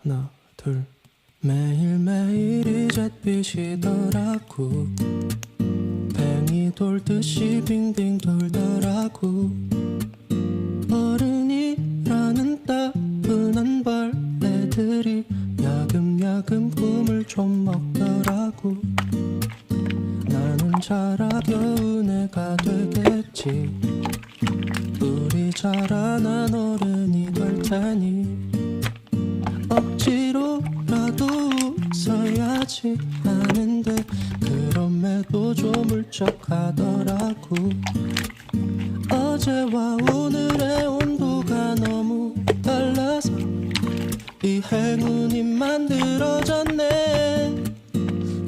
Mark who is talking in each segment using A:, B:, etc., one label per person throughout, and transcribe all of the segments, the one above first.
A: 하나 둘 매일매일이 잿빛이더라고. 뱅이 돌듯이 빙빙 돌더라고. 어른이라는 따분한 벌레들이 야금야금 꿈을 좀 먹더라고. 나는 자라 겨우 내가 되겠지. 우리 자라난 어른이 될 테니 억지로라도 웃어야지 하는데 그럼에도 좀 울적하더라고. 어제와 오늘의 온도가 너무 달라서 이 행운이 만들어졌네.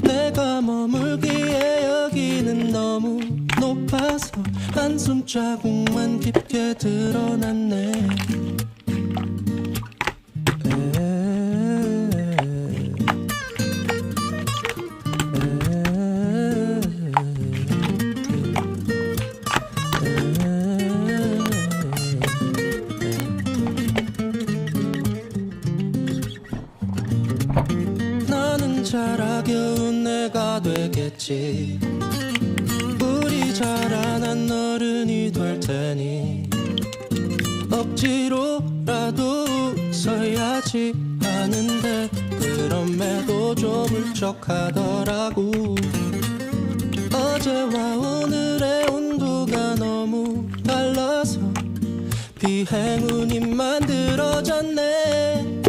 A: 내가 머물기에 여기는 너무 높아서 한숨 자국만 깊게 드러났네. 나는 자라 겨우 내가 되겠지. 우리 자라난 어른이 될 테니 억지로라도 웃어야지 하는데 그럼에도 좀 울적하더라고. 어제와 오늘의 온도가 너무 달라서 비행운이 만들어졌네.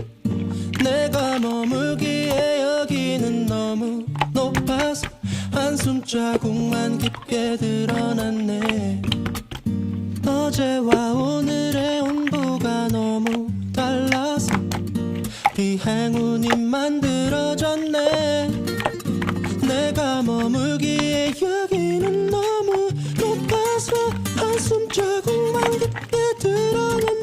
A: 내가 머물기에 여기는 너무 높아서 한숨 자국만 깊게 드러났네. 어제와 오늘의 온도가 너무 달라서 비행운이 만들어졌네. 내가 머물기에 여기는 너무 높아서 한숨 자국만 깊게 드러났네.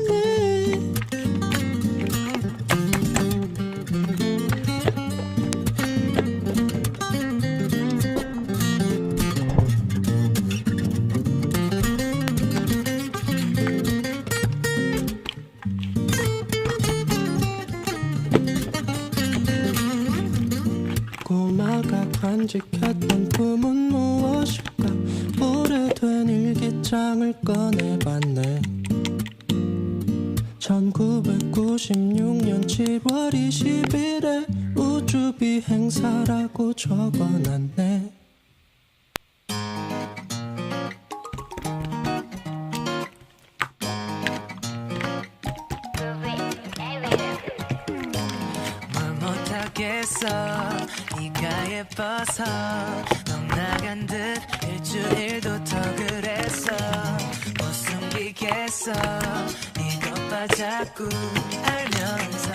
A: 꼬마가 간직했던 꿈은 무엇일까? 오래된 일기장을 꺼내봤네. 1996년 7월 20일에 우주비행사라고 적어놨네.
B: 못하겠어 네가 예뻐서 넌 나간 듯 일주일도 더 그랬어. 못 숨기겠어 이것 봐 자꾸 알면서